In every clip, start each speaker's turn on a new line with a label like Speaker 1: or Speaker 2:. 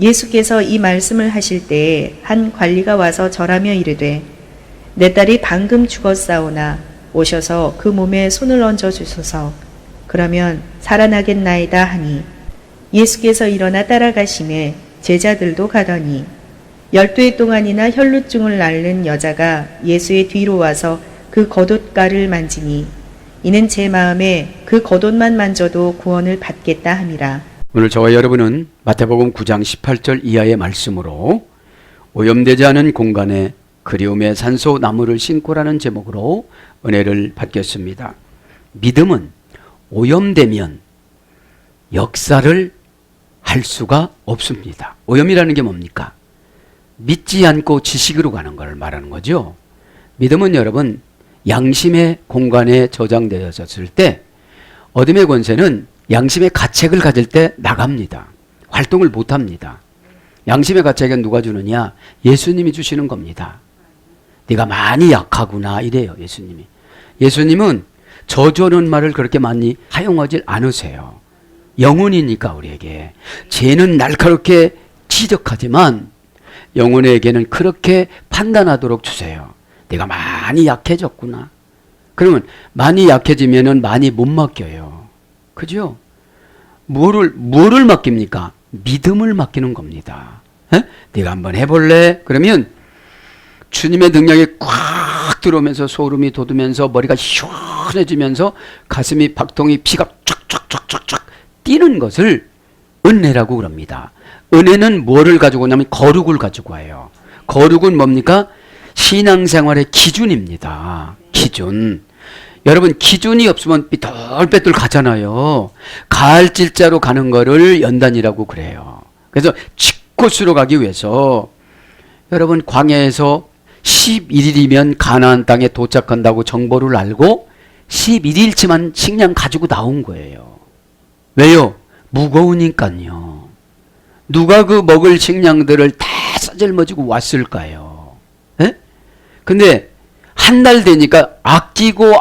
Speaker 1: 예수께서 이 말씀을 하실 때에 한 관리가 와서 절하며 이르되 내 딸이 방금 죽었사오나 오셔서 그 몸에 손을 얹어 주소서. 그러면 살아나겠나이다 하니 예수께서 일어나 따라가심에 제자들도 가더니 12해 동안이나 혈루증을 앓는 여자가 예수의 뒤로 와서 그 겉옷가를 만지니 이는 제 마음에 그 겉옷만 만져도 구원을 받겠다 함이라.
Speaker 2: 오늘 저와 여러분은 마태복음 9장 18절 이하의 말씀으로 오염되지 않은 공간에 그리움의 산소 나무를 심고라는 제목으로 은혜를 받겠습니다. 믿음은 오염되면 역사를 할 수가 없습니다. 오염이라는 게 뭡니까? 믿지 않고 지식으로 가는 걸 말하는 거죠. 믿음은 여러분 양심의 공간에 저장되어졌을 때 어둠의 권세는 양심의 가책을 가질 때 나갑니다. 활동을 못합니다. 양심의 가책은 누가 주느냐? 예수님이 주시는 겁니다. 네가 많이 약하구나 이래요. 예수님이. 예수님은 저주하는 말을 그렇게 많이 사용하지 않으세요. 영혼이니까 우리에게. 죄는 날카롭게 지적하지만 영혼에게는 그렇게 판단하도록 주세요. 내가 많이 약해졌구나. 그러면 많이 약해지면은 많이 못 맡겨요. 그죠? 뭐를 맡깁니까? 믿음을 맡기는 겁니다. 에? 네가 한번 해볼래? 그러면 주님의 능력이 꽉 들어오면서 소름이 돋으면서 머리가 시원해지면서 가슴이 박동이 피가 쫙쫙쫙쫙쫙 뛰는 것을 은혜라고 그럽니다. 은혜는 뭐를 가지고 오냐면 거룩을 가지고 와요. 거룩은 뭡니까? 신앙생활의 기준입니다. 기준. 여러분 기준이 없으면 삐뚤빼뚤 가잖아요. 가을질자로 가는 거를 연단이라고 그래요. 그래서 직코스로 가기 위해서 여러분 광야에서 11일이면 가나안 땅에 도착한다고 정보를 알고 11일치만 식량 가지고 나온 거예요. 왜요? 무거우니까요. 누가 그 먹을 식량들을 다 싸질머지고 왔을까요? 에? 근데 한 달 되니까 아껴도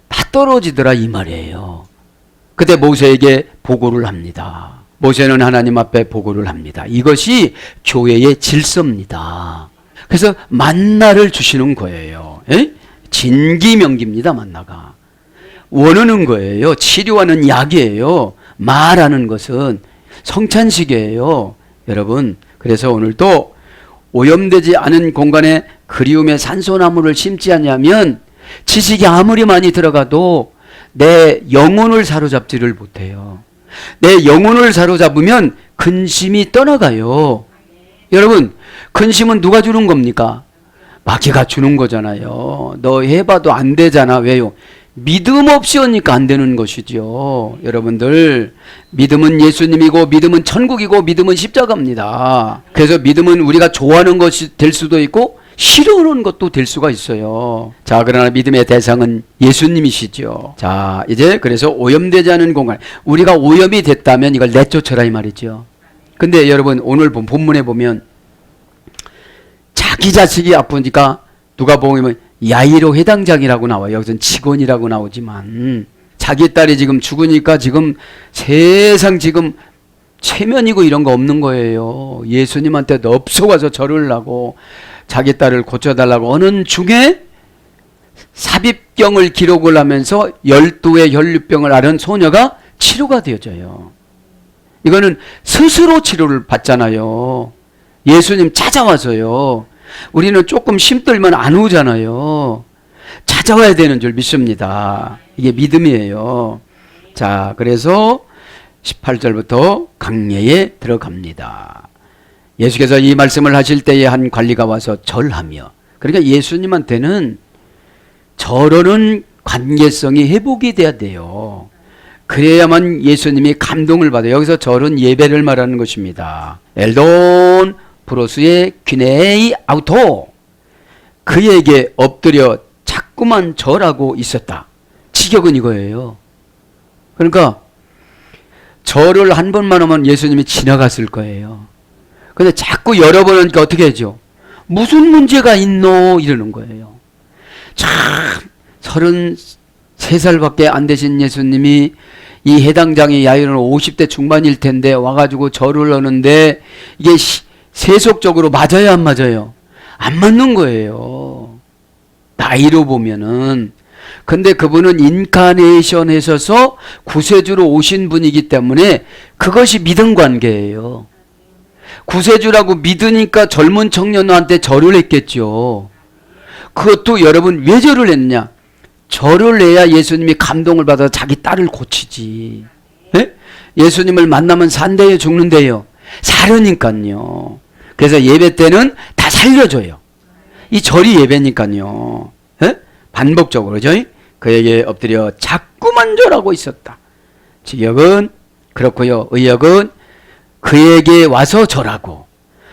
Speaker 2: 다 떨어지더라 이 말이에요. 그때 모세에게 보고를 합니다. 모세는 하나님 앞에 보고를 합니다. 이것이 교회의 질서입니다. 그래서 만나를 주시는 거예요. 에? 진기명기입니다. 만나가. 원하는 거예요. 치료하는 약이에요. 말하는 것은 성찬식이에요. 여러분 그래서 오늘도 오염되지 않은 공간에 그리움의 산소나무를 심지 않냐면 지식이 아무리 많이 들어가도 내 영혼을 사로잡지를 못해요. 내 영혼을 사로잡으면 근심이 떠나가요. 여러분 근심은 누가 주는 겁니까? 마귀가 주는 거잖아요. 너 해봐도 안 되잖아. 왜요? 믿음 없이 하니까 안 되는 것이죠. 여러분들 믿음은 예수님이고 믿음은 천국이고 믿음은 십자가입니다. 그래서 믿음은 우리가 좋아하는 것이 될 수도 있고 싫어하는 것도 될 수가 있어요. 자 그러나 믿음의 대상은 예수님이시죠. 자 이제 그래서 오염되지 않은 공간 우리가 오염이 됐다면 이걸 내쫓아라 이 말이죠. 근데 여러분 오늘 본문에 보면 자기 자식이 아프니까 누가 보면 야이로 회당장이라고 나와요. 여기서는 직원이라고 나오지만 자기 딸이 지금 죽으니까 지금 세상 지금 체면이고 이런 거 없는 거예요. 예수님한테 넙서가서 절을 하고 자기 딸을 고쳐달라고 하는 중에 삽입병을 기록을 하면서 12의 혈류병을 앓은 소녀가 치료가 되어져요. 이거는 스스로 치료를 받잖아요. 예수님 찾아와서요. 우리는 조금 힘들면 안 오잖아요. 찾아와야 되는 줄 믿습니다. 이게 믿음이에요. 자, 그래서 18절부터 강례에 들어갑니다. 예수께서 이 말씀을 하실 때에 한 관리가 와서 절하며, 그러니까 예수님한테는 저러는 관계성이 회복이 돼야 돼요. 그래야만 예수님이 감동을 받아요. 여기서 절은 예배를 말하는 것입니다. 엘돈 브로스의 귀네이 아우토, 그에게 엎드려 자꾸만 절하고 있었다. 직역은 이거예요. 그러니까 절을 한 번만 하면 예수님이 지나갔을 거예요. 근데 자꾸 여러 번 하니까 어떻게 하죠? 무슨 문제가 있노? 이러는 거예요. 참 33살밖에 안 되신 예수님이 이 해당장의 나이는 50대 중반일 텐데 와가지고 절을 하는데 이게 세속적으로 맞아요, 안 맞아요? 안 맞는 거예요. 나이로 보면은. 근데 그분은 인카네이션 하셔서 구세주로 오신 분이기 때문에 그것이 믿음 관계예요. 구세주라고 믿으니까 젊은 청년한테 절을 했겠죠. 그것도 여러분 왜 절을 했냐? 절을 해야 예수님이 감동을 받아서 자기 딸을 고치지. 예? 예수님을 만나면 산대요, 죽는대요? 살으니까요. 그래서 예배 때는 다 살려줘요. 이 절이 예배니까요. 예? 반복적으로 그에게 엎드려 자꾸만 절하고 있었다. 직역은 그렇고요. 의역은 그에게 와서 절하고.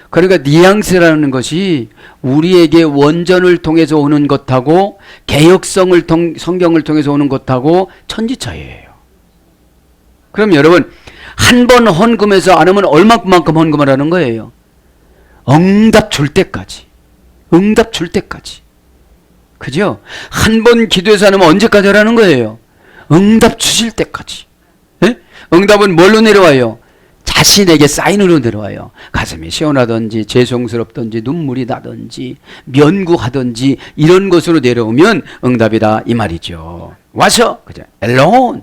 Speaker 2: 그러니까 뉘앙스라는 것이 우리에게 원전을 통해서 오는 것하고 개혁성을 성경을 통해서 오는 것하고 천지차이예요. 그럼 여러분 한 번 헌금해서 안 하면 얼마만큼 헌금을 하는 거예요? 응답 줄 때까지. 응답 줄 때까지. 그죠? 한 번 기도해서 안 하면 언제까지 하라는 거예요? 응답 주실 때까지. 네? 응답은 뭘로 내려와요? 자신에게 사인으로 내려와요. 가슴이 시원하든지 죄송스럽든지 눈물이 나든지 면구하든지 이런 것으로 내려오면 응답이다 이 말이죠. 와서 그죠? alone.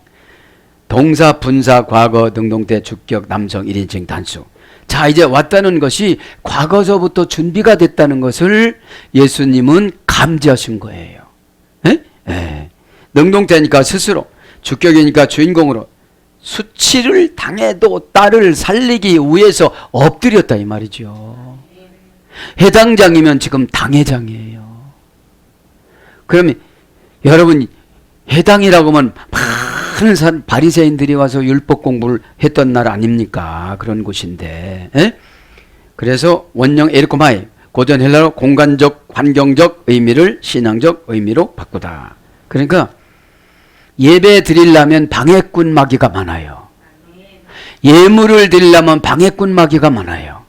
Speaker 2: 동사, 분사, 과거, 능동태, 주격, 남성, 1인칭, 단수. 자, 이제 왔다는 것이 과거서부터 준비가 됐다는 것을 예수님은 감지하신 거예요. 에? 에. 능동태니까 스스로, 주격이니까 주인공으로 수치를 당해도 딸을 살리기 위해서 엎드렸다 이 말이죠. 해당장이면 지금 당회장이에요. 그러면 여러분 해당이라고 하면 많은 바리새인들이 와서 율법 공부를 했던 날 아닙니까? 그런 곳인데. 에? 그래서 원형 에르코마이 고전 헬라어 공간적 환경적 의미를 신앙적 의미로 바꾸다. 그러니까 예배 드리려면 방해꾼 마귀가 많아요. 예물을 드리려면 방해꾼 마귀가 많아요.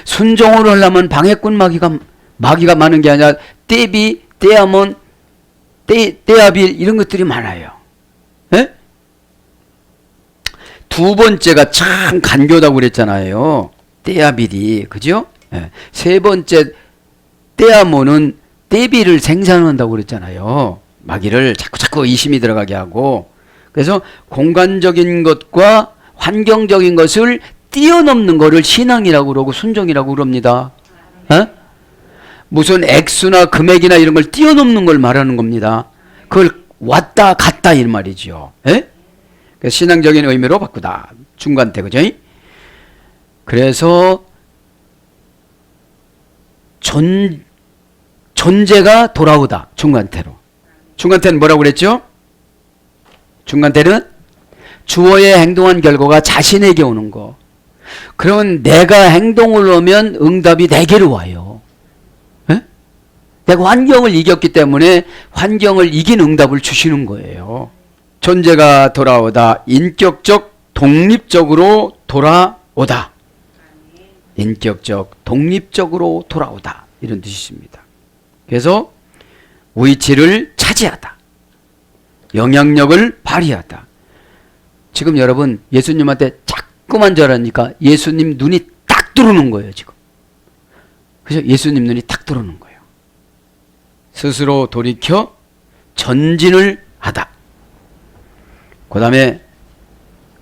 Speaker 2: 순종을 하려면 방해꾼 마귀가 많은 게 아니라 떼비, 떼아몬, 떼아빌 이런 것들이 많아요. 예? 두 번째가 참 간교다고 그랬잖아요. 떼아빌이 그죠? 예. 세 번째 떼아몬은 떼비를 생산한다고 그랬잖아요. 마귀를 자꾸 의심이 들어가게 하고. 그래서 공간적인 것과 환경적인 것을 뛰어넘는 것을 신앙이라고 그러고 순종이라고 그럽니다. 어? 무슨 액수나 금액이나 이런 걸 뛰어넘는 걸 말하는 겁니다. 그걸 왔다 갔다 이 말이죠. 예? 그래서 신앙적인 의미로 바꾸다. 중간태 그죠? 그래서 존재가 돌아오다. 중간태로. 중간태는 뭐라고 그랬죠? 중간태는 주어의 행동한 결과가 자신에게 오는 거. 그러면 내가 행동을 하면 응답이 내게로 와요. 에? 내가 환경을 이겼기 때문에 환경을 이긴 응답을 주시는 거예요. 존재가 돌아오다. 인격적 독립적으로 돌아오다. 인격적 독립적으로 돌아오다. 이런 뜻이 있습니다. 그래서 위치를 차지하다. 영향력을 발휘하다. 지금 여러분 예수님한테 자꾸만 절하니까 예수님 눈이 딱 들어오는 거예요. 지금. 그죠? 예수님 눈이 딱 들어오는 거예요. 스스로 돌이켜 전진을 하다. 그 다음에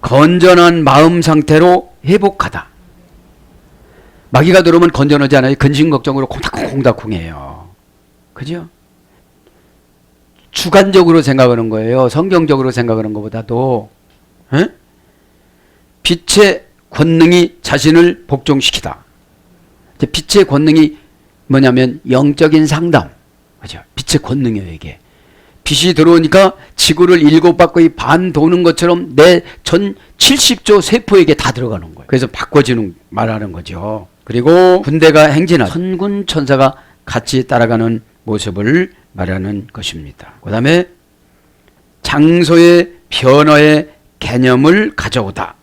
Speaker 2: 건전한 마음 상태로 회복하다. 마귀가 들어오면 건전하지 않아요. 근심걱정으로 콩닥콩닥콩해요. 그죠? 주관적으로 생각하는 거예요. 성경적으로 생각하는 것보다도. 에? 빛의 권능이 자신을 복종시키다. 빛의 권능이 뭐냐면 영적인 상담. 그죠? 빛의 권능이에요, 이게. 빛이 들어오니까 지구를 7바퀴 반 도는 것처럼 내 전 70조 세포에게 다 들어가는 거예요. 그래서 바꿔지는 말하는 거죠. 그리고 군대가 행진하다. 천군 천사가 같이 따라가는 모습을 말하는 것입니다. 그 다음에 장소의 변화의 개념을 가져오다.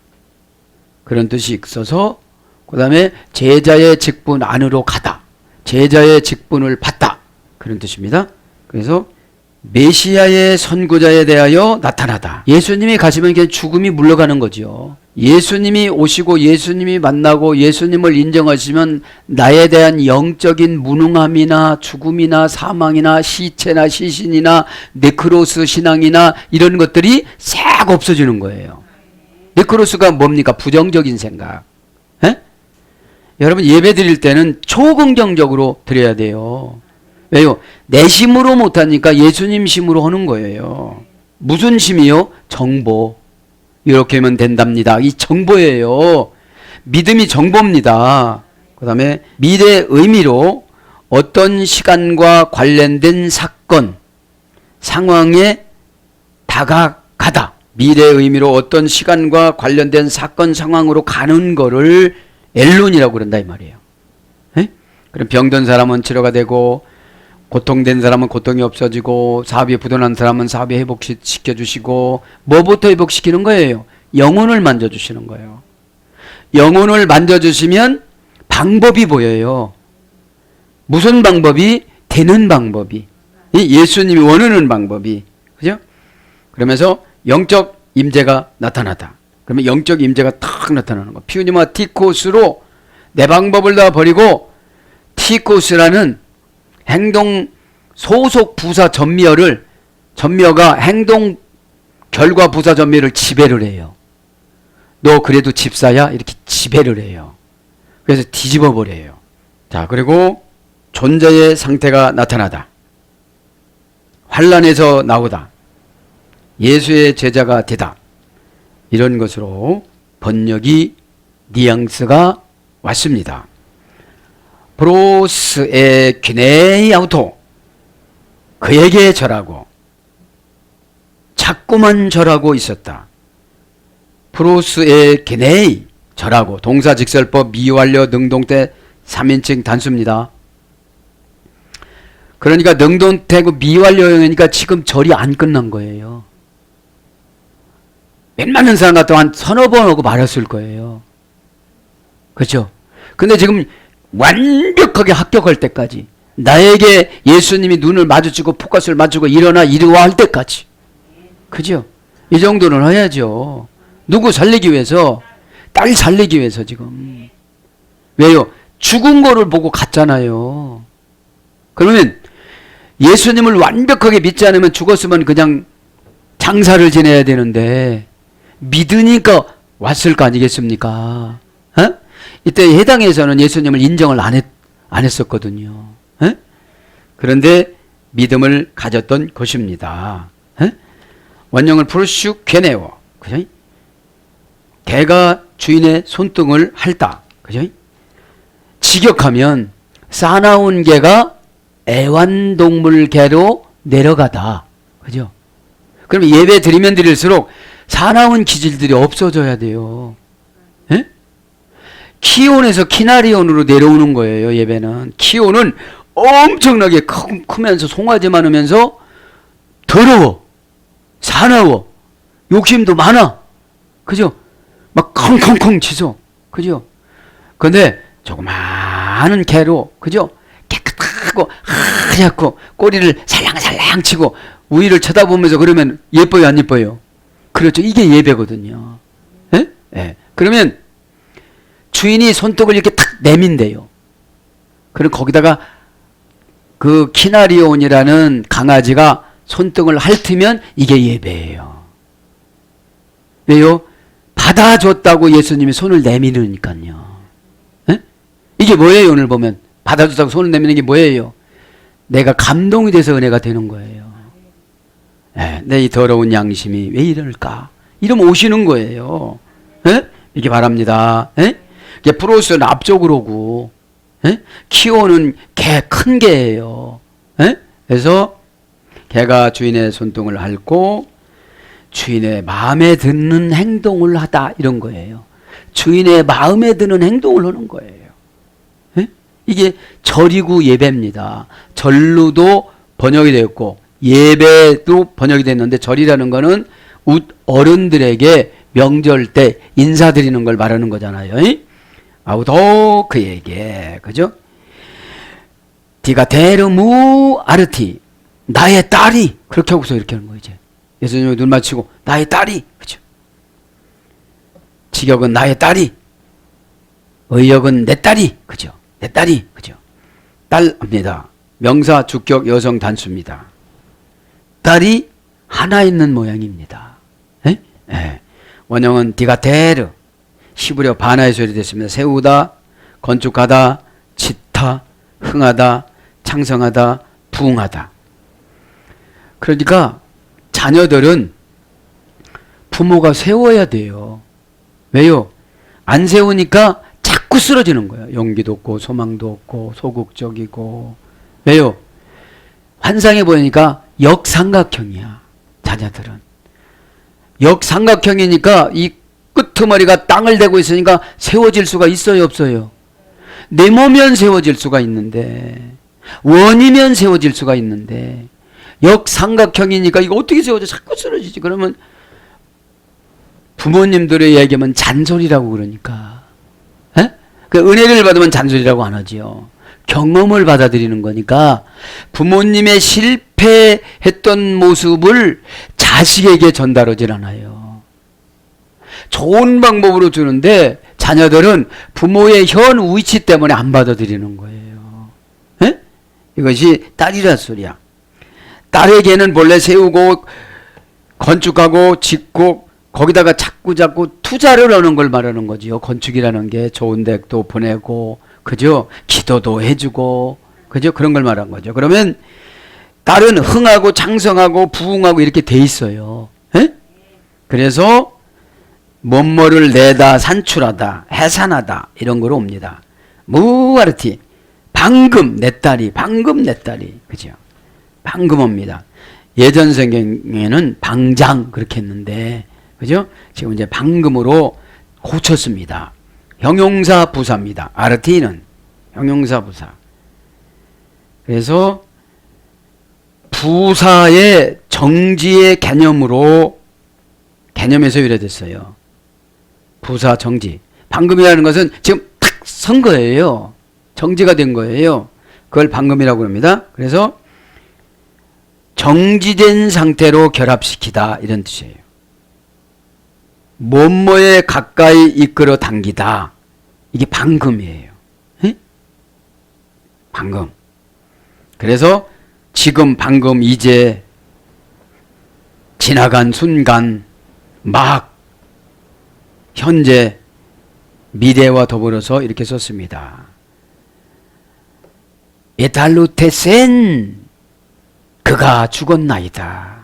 Speaker 2: 그런 뜻이 있어서 그 다음에 제자의 직분 안으로 가다. 제자의 직분을 받다. 그런 뜻입니다. 그래서 메시아의 선구자에 대하여 나타나다. 예수님이 가시면 그냥 죽음이 물러가는 거죠. 예수님이 오시고 예수님이 만나고 예수님을 인정하시면 나에 대한 영적인 무능함이나 죽음이나 사망이나 시체나 시신이나 네크로스 신앙이나 이런 것들이 싹 없어지는 거예요. 네크로스가 뭡니까? 부정적인 생각. 에? 여러분 예배 드릴 때는 초긍정적으로 드려야 돼요. 왜요? 내 심으로 못하니까 예수님 심으로 하는 거예요. 무슨 심이요? 정보. 이렇게 하면 된답니다. 이 정보예요. 믿음이 정보입니다. 그 다음에 미래 의미로 어떤 시간과 관련된 사건, 상황에 다가가다. 미래 의미로 어떤 시간과 관련된 사건, 상황으로 가는 거를 엘론이라고 그런다 이 말이에요. 에? 그럼 병든 사람은 치료가 되고 고통된 사람은 고통이 없어지고 사업이 부도난 사람은 사업이 회복시켜주시고 뭐부터 회복시키는 거예요? 영혼을 만져주시는 거예요. 영혼을 만져주시면 방법이 보여요. 무슨 방법이? 되는 방법이. 예수님이 원하는 방법이. 그죠? 그러면서 영적 임재가 나타나다. 그러면 영적 임재가 탁 나타나는 거. 피우니마 티코스로 내 방법을 다 버리고 티코스라는 행동 소속 부사 전묘가 행동 결과 부사 전묘를 지배를 해요. 너 그래도 집사야? 이렇게 지배를 해요. 그래서 뒤집어 버려요. 자, 그리고 존재의 상태가 나타나다. 환란에서 나오다. 예수의 제자가 되다. 이런 것으로 번역이 뉘앙스가 왔습니다. 프로스의 귀네이 아우토 그에게 절하고 자꾸만 절하고 있었다. 프로스의 귀네이 절하고 동사직설법 미완료 능동태 3인칭 단수입니다. 그러니까 능동태고 미완료형이니까 지금 절이 안 끝난 거예요. 웬만한 사람 같으면 한 서너 번 하고 말았을 거예요. 그렇죠? 근데 지금 완벽하게 합격할 때까지 나에게 예수님이 눈을 마주치고 포커스를 맞추고 일어나 이리와 할 때까지 그죠? 이 정도는 해야죠. 누구 살리기 위해서? 딸 살리기 위해서 지금. 왜요? 죽은 거를 보고 갔잖아요. 그러면 예수님을 완벽하게 믿지 않으면 죽었으면 그냥 장사를 지내야 되는데 믿으니까 왔을 거 아니겠습니까? 어? 이때 해당에서는 예수님을 인정을 안 했었거든요. 에? 그런데 믿음을 가졌던 것입니다. 에? 원형을 프로슈 퀘네워. 그죠? 개가 주인의 손등을 핥다. 그죠? 직역하면 싸나운 개가 애완동물 개로 내려가다. 그죠? 그럼 예배 드리면 드릴수록 사나운 기질들이 없어져야 돼요. 에? 키온에서 키나리온으로 내려오는 거예요. 예배는 키온은 엄청나게 크면서 송아지 많으면서 더러워, 사나워, 욕심도 많아. 그죠? 막 컹컹컹 치죠. 그죠? 근데 조그마한 개로, 그죠? 깨끗하고 하얗고 꼬리를 살랑살랑 치고 우위를 쳐다보면서 그러면 예뻐요, 안 예뻐요? 그렇죠. 이게 예배거든요. 예? 예. 그러면 주인이 손톱을 이렇게 탁 내민대요. 그럼 거기다가 그 키나리온이라는 강아지가 손등을 핥으면 이게 예배예요. 왜요? 받아줬다고 예수님이 손을 내미니까요. 예? 이게 뭐예요? 오늘 보면 받아줬다고 손을 내미는 게 뭐예요? 내가 감동이 돼서 은혜가 되는 거예요. 예, 내 이 더러운 양심이 왜 이럴까? 이러면 오시는 거예요. 예? 이렇게 바랍니다. 예? 이게 프로스는 앞쪽으로 오고, 예? 키오는 개, 큰 개예요. 예? 그래서 개가 주인의 손등을 핥고 주인의 마음에 드는 행동을 하다 이런 거예요. 주인의 마음에 드는 행동을 하는 거예요. 예? 이게 절이고 예배입니다. 절로도 번역이 되었고 예배도 번역이 됐는데 절이라는 거는 어른들에게 명절 때 인사드리는 걸 말하는 거잖아요. 아우도 그에게 그죠? 디가 데르무 아르티 나의 딸이 그렇게 하고서 이렇게 하는 거예요, 이제. 예수님이 눈 맞추고, 나의 딸이, 그죠? 직역은 나의 딸이, 의역은 내 딸이, 그죠? 내 딸이, 그죠? 딸입니다. 명사, 주격, 여성 단수입니다. 딸이 하나 있는 모양입니다. 에? 예. 원형은 디가테르, 히브리어 바나의 소리 됐습니다. 세우다, 건축하다, 짓다, 흥하다, 창성하다, 부흥하다. 그러니까 자녀들은 부모가 세워야 돼요. 왜요? 안 세우니까 자꾸 쓰러지는 거예요. 용기도 없고 소망도 없고 소극적이고. 왜요? 환상해 보니까 역삼각형이야. 자녀들은. 역삼각형이니까 이 끄트머리가 땅을 대고 있으니까 세워질 수가 있어요, 없어요? 네모면 세워질 수가 있는데, 원이면 세워질 수가 있는데, 역삼각형이니까 이거 어떻게 세워져? 자꾸 쓰러지지. 그러면 부모님들의 얘기하면 잔소리라고 그러니까. 에? 그 은혜를 받으면 잔소리라고 안 하지요. 경험을 받아들이는 거니까 부모님의 실패했던 모습을 자식에게 전달하질 않아요. 좋은 방법으로 주는데 자녀들은 부모의 현 위치 때문에 안 받아들이는 거예요. 에? 이것이 딸이란 소리야. 딸에게는 본래 세우고 건축하고 짓고 거기다가 자꾸 투자를 하는 걸 말하는 거지요. 건축이라는 게 좋은 댁도 보내고, 그죠? 기도도 해주고, 그죠? 그런 걸 말한 거죠. 그러면 딸은 흥하고 창성하고 부흥하고 이렇게 돼 있어요. 에? 그래서 뭐뭐를 내다, 산출하다, 해산하다 이런 거로 옵니다. 무아르티, 방금 내 딸이, 방금 내 딸이, 그죠? 방금 옵니다. 예전 성경에는 방장 그렇게 했는데, 그죠? 지금 이제 방금으로 고쳤습니다. 형용사 부사입니다. 아르티는 형용사 부사. 그래서 부사의 정지의 개념에서 유래됐어요. 부사 정지. 방금이라는 것은 지금 탁 선 거예요. 정지가 된 거예요. 그걸 방금이라고 합니다. 그래서 정지된 상태로 결합시키다 이런 뜻이에요. 뭐뭐에 가까이 이끌어 당기다. 이게 방금이에요. 에? 방금. 그래서 지금, 방금, 이제, 지나간 순간, 막, 현재, 미래와 더불어서 이렇게 썼습니다. 에달루테센 그가 죽었나이다.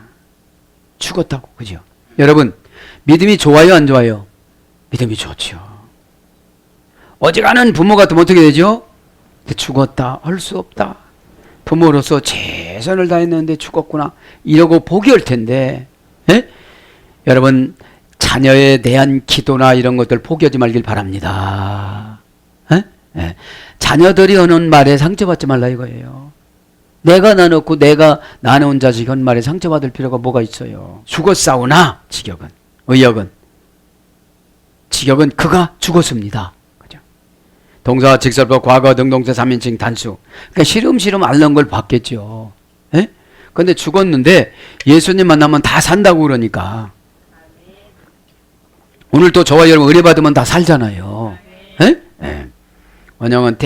Speaker 2: 죽었다고, 그죠? 여러분, 믿음이 좋아요, 안 좋아요? 믿음이 좋죠. 어지간한 부모 같으면 어떻게 되죠? 죽었다, 할 수 없다. 부모로서 최선을 다했는데 죽었구나. 이러고 포기할 텐데, 에? 여러분, 자녀에 대한 기도나 이런 것들 포기하지 말길 바랍니다. 에? 에. 자녀들이 하는 말에 상처받지 말라 이거예요. 내가 나눴고 내가 나눈 자식 한 말에 상처받을 필요가 뭐가 있어요. 죽었사오나 직역은, 의역은, 직역은 그가 죽었습니다. 그죠? 동사, 직설법, 과거, 등동사, 3인칭, 단수. 그러니까 시름시름 앓는 걸 봤겠죠. 에? 근데 죽었는데 예수님 만나면 다 산다고 그러니까. 오늘 또 저와 여러분 의뢰 받으면 다 살잖아요. 에? 에. 원형은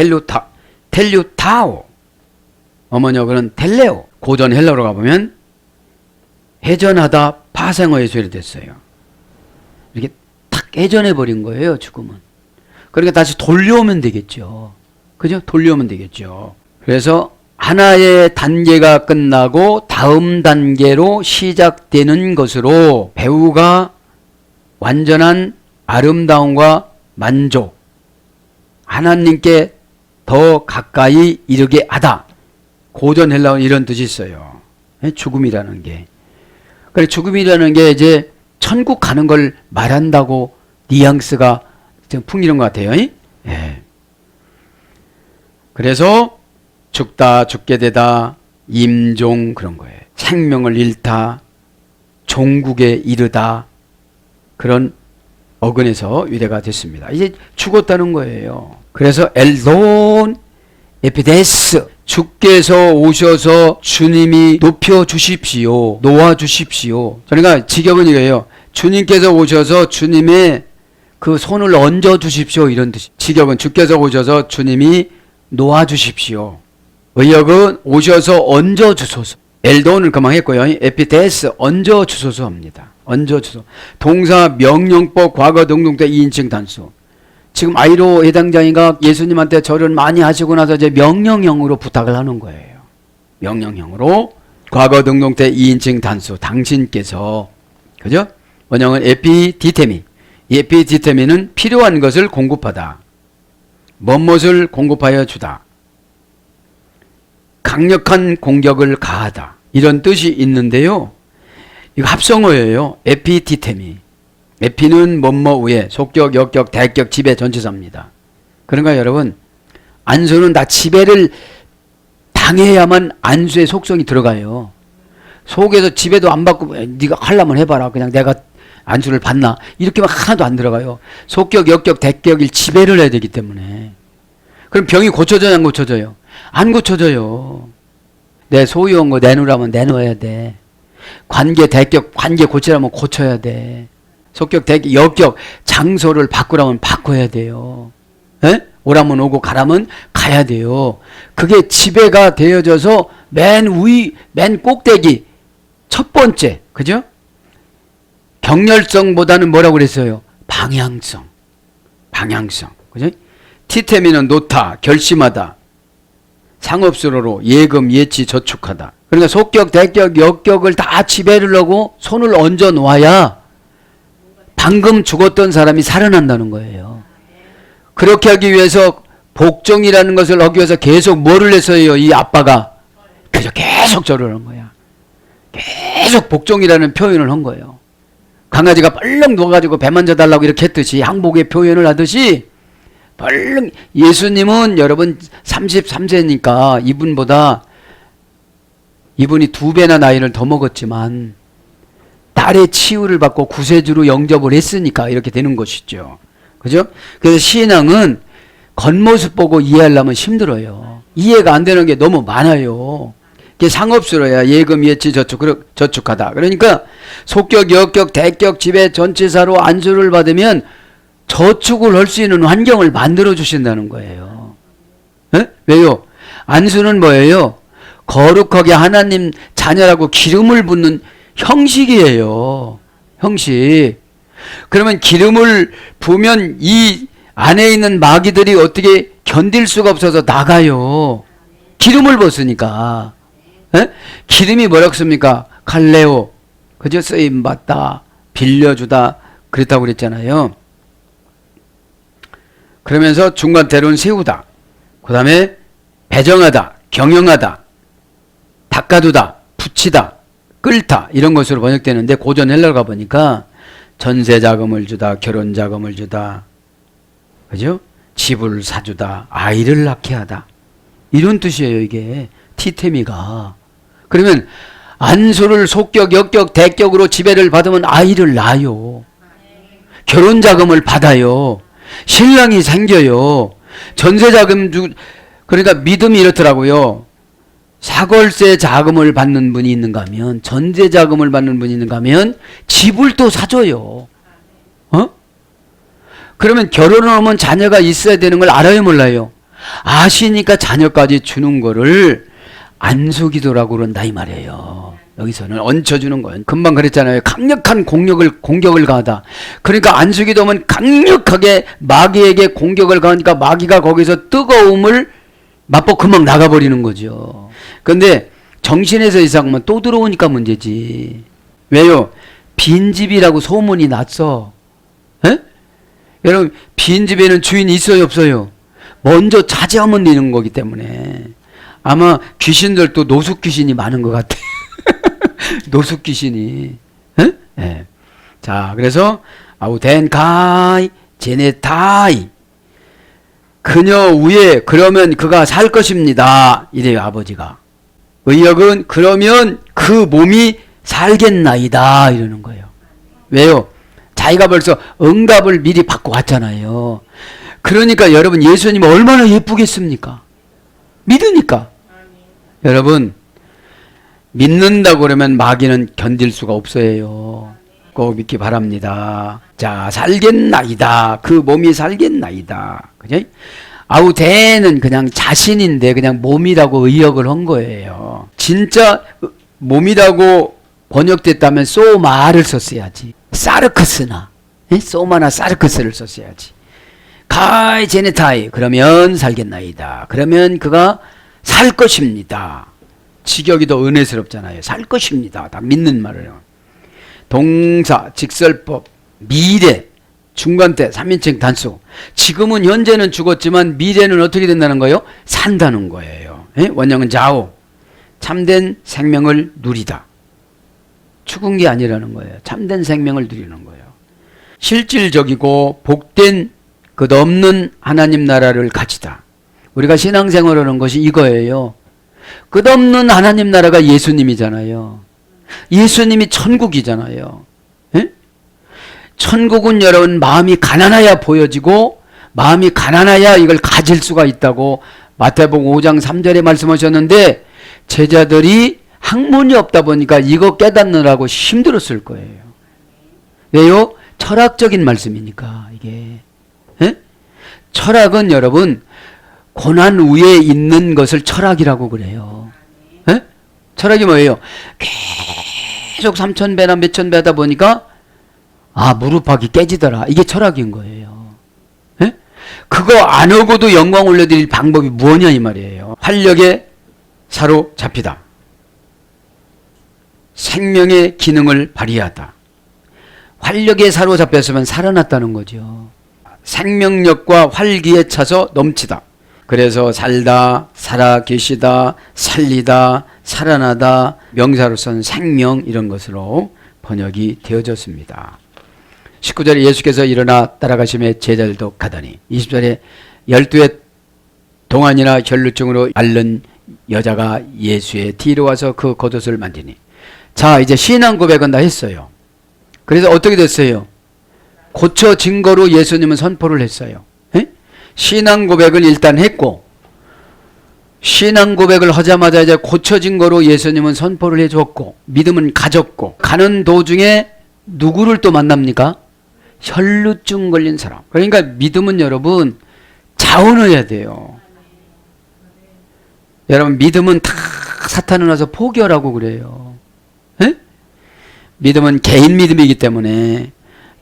Speaker 2: 텔류타오. 어머니어는 텔레오. 고전 헬라로 가보면 해전하다, 파생어의 소리 됐어요. 이렇게 탁 해전해버린 거예요, 죽음은. 그러니까 다시 돌려오면 되겠죠. 그죠? 돌려오면 되겠죠. 그래서 하나의 단계가 끝나고 다음 단계로 시작되는 것으로 배우가 완전한 아름다움과 만족, 하나님께 더 가까이 이르게 하다. 고전 헬라어는 이런 뜻이 있어요. 죽음이라는 게. 그래, 죽음이라는 게 이제 천국 가는 걸 말한다고 뉘앙스가 좀 풍기는 것 같아요. 예. 그래서 죽다, 죽게 되다, 임종 그런 거예요. 생명을 잃다, 종국에 이르다 그런 어근에서 유래가 됐습니다. 이제 죽었다는 거예요. 그래서 엘돈 에피데스 주께서 오셔서 주님이 높여 주십시오. 놓아 주십시오. 그러니까 직역은 이거예요. 주님께서 오셔서 주님의 그 손을 얹어 주십시오. 이런 뜻이. 직역은 주께서 오셔서 주님이 놓아 주십시오. 의역은 오셔서 얹어 주소서. 엘도는 그만 했고요. 에피테스 얹어 주소서 합니다. 얹어 주소. 동사 명령법 과거 능동태 2인칭 단수. 지금 아이로 해당자인가 예수님한테 절을 많이 하시고 나서 이제 명령형으로 부탁을 하는 거예요. 명령형으로 과거 능동태 2인칭 단수. 당신께서. 그죠? 원형은 에피디테미. 이 에피디테미는 필요한 것을 공급하다. 무엇을 공급하여 주다. 강력한 공격을 가하다. 이런 뜻이 있는데요. 이거 합성어예요. 에피디테미. 에피는 뭐뭐 위에 속격, 역격, 대격, 지배 전치사입니다. 그러니까 여러분 안수는 다 지배를 당해야만 안수의 속성이 들어가요. 속에서 지배도 안 받고 네가 하려면 해봐라. 그냥 내가 안수를 받나? 이렇게만 하나도 안 들어가요. 속격, 역격, 대격일 지배를 해야 되기 때문에. 그럼 병이 고쳐져요, 안 고쳐져요? 안 고쳐져요. 내 소유한 거 내놓으라면 내놓아야 돼. 관계, 대격, 관계 고치라면 고쳐야 돼. 속격, 대격, 역격, 장소를 바꾸라면 바꿔야 돼요. 에? 오라면 오고 가라면 가야 돼요. 그게 지배가 되어져서 맨 꼭대기, 첫 번째, 그죠? 격렬성보다는 뭐라고 그랬어요? 방향성. 그죠? 티테미는 놓다, 결심하다. 상업수로로 예금, 예치, 저축하다. 그러니까 속격, 대격, 역격을 다 지배를 하고 손을 얹어 놓아야 방금 죽었던 사람이 살아난다는 거예요. 그렇게 하기 위해서 복종이라는 것을 하기 위해서 계속 뭐를 했어요? 이 아빠가. 그래서 계속 절을 한 거야. 계속 복종이라는 표현을 한 거예요. 강아지가 벌렁 누워가지고 배 만져달라고 이렇게 했듯이 항복의 표현을 하듯이 벌렁. 예수님은 여러분 33세니까 이분이 2배나 나이를 더 먹었지만 딸의 치유를 받고 구세주로 영접을 했으니까 이렇게 되는 것이죠. 그죠? 그래서 신앙은 겉모습 보고 이해하려면 힘들어요. 이해가 안 되는 게 너무 많아요. 그게 상업수로야 예금, 예치, 저축하다. 그러니까 속격, 역격, 대격, 지배, 전치사로 안수를 받으면 저축을 할 수 있는 환경을 만들어 주신다는 거예요. 에? 왜요? 안수는 뭐예요? 거룩하게 하나님 자녀라고 기름을 붓는 형식이에요. 형식. 그러면 기름을 부으면 이 안에 있는 마귀들이 어떻게 견딜 수가 없어서 나가요. 기름을 붓으니까. 에? 기름이 뭐라고 씁니까? 칼레오. 그저 쓰임받다, 빌려주다 그랬다고 그랬잖아요. 그러면서 중간대로는 세우다. 그 다음에 배정하다, 경영하다, 닦아두다, 붙이다, 끌다 이런 것으로 번역되는데 고전 헬라어 가보니까 전세자금을 주다, 결혼자금을 주다, 그죠? 집을 사주다, 아이를 낳게 하다 이런 뜻이에요. 이게 티테미가. 그러면 안수를 속격, 역격, 대격으로 지배를 받으면 아이를 낳아요. 결혼자금을 받아요. 신랑이 생겨요. 전세자금 그러니까 믿음이 이렇더라고요. 사골세 자금을 받는 분이 있는가 하면, 전세자금을 받는 분이 있는가 하면 집을 또 사줘요. 어? 그러면 결혼을 하면 자녀가 있어야 되는 걸 알아요, 몰라요? 아시니까 자녀까지 주는 거를 안수기도라고 그런다 이 말이에요. 여기서는 얹혀주는 거예요. 금방 그랬잖아요. 강력한 공격을 가하다. 그러니까 안수기도면 강력하게 마귀에게 공격을 가하니까 마귀가 거기서 뜨거움을 맛보고 금방 나가버리는 거죠. 그런데 정신에서 이상하면 또 들어오니까 문제지. 왜요? 빈집이라고 소문이 났어. 에? 여러분 빈집에는 주인이 있어요, 없어요? 먼저 차지하면 되는 거기 때문에 아마 귀신들도 노숙 귀신이 많은 것 같아. 노숙 귀신이. 네. 자, 그래서 아우덴카이 제네타이 그녀 위에 그러면 그가 살 것입니다. 이래요, 아버지가. 의역은 그러면 그 몸이 살겠나이다 이러는 거예요. 왜요? 자기가 벌써 응답을 미리 받고 왔잖아요. 그러니까 여러분 예수님 얼마나 예쁘겠습니까? 믿으니까. 여러분, 믿는다고 그러면 마귀는 견딜 수가 없어요. 꼭 믿기 바랍니다. 자, 살겠나이다. 그 몸이 살겠나이다. 그죠? 아우, 대는 그냥 자신인데 그냥 몸이라고 의역을 한 거예요. 진짜 몸이라고 번역됐다면 소마를 썼어야지. 사르크스나, 소마나 사르크스를 썼어야지. 카이 제네타이, 그러면 살겠나이다. 그러면 그가 살 것입니다. 직역이 더 은혜스럽잖아요. 살 것입니다. 다 믿는 말이에요. 동사, 직설법, 미래, 중간태, 3인칭 단수. 지금은 현재는 죽었지만 미래는 어떻게 된다는 거예요? 산다는 거예요. 원형은 자오. 참된 생명을 누리다. 죽은 게 아니라는 거예요. 참된 생명을 누리는 거예요. 실질적이고 복된 끝없는 하나님 나라를 가지다. 우리가 신앙생활하는 것이 이거예요. 끝없는 하나님 나라가 예수님이잖아요. 예수님이 천국이잖아요. 에? 천국은 여러분 마음이 가난해야 보여지고 마음이 가난해야 이걸 가질 수가 있다고 마태복음 5장 3절에 말씀하셨는데 제자들이 학문이 없다 보니까 이거 깨닫느라고 힘들었을 거예요. 왜요? 철학적인 말씀이니까 이게. 에? 철학은 여러분 고난 위에 있는 것을 철학이라고 그래요. 에? 철학이 뭐예요? 계속 3,000배나 몇천 배 하다 보니까 무릎팍이 깨지더라. 이게 철학인 거예요. 에? 그거 안 하고도 영광 올려드릴 방법이 뭐냐 이 말이에요. 활력에 사로잡히다. 생명의 기능을 발휘하다. 활력에 사로잡혔으면 살아났다는 거죠. 생명력과 활기에 차서 넘치다. 그래서 살다, 살아계시다, 살리다, 살아나다, 명사로서는 생명 이런 것으로 번역이 되어졌습니다. 19절에 예수께서 일어나 따라가시며 제자들도 가더니 20절에 12의 동안이나 혈루증으로 앓는 여자가 예수의 뒤로 와서 그 겉옷을 만지니 자 이제 신앙 고백은 다 했어요. 그래서 어떻게 됐어요? 고쳐진 거로 예수님은 선포를 했어요. 에? 신앙 고백을 일단 했고 신앙 고백을 하자마자 이제 고쳐진 거로 예수님은 선포를 해줬고 믿음은 가졌고 가는 도중에 누구를 또 만납니까? 혈루증 걸린 사람. 그러니까 믿음은 여러분 자원해야 돼요. 여러분 믿음은 다 사탄을 와서 포기하라고 그래요. 에? 믿음은 개인 믿음이기 때문에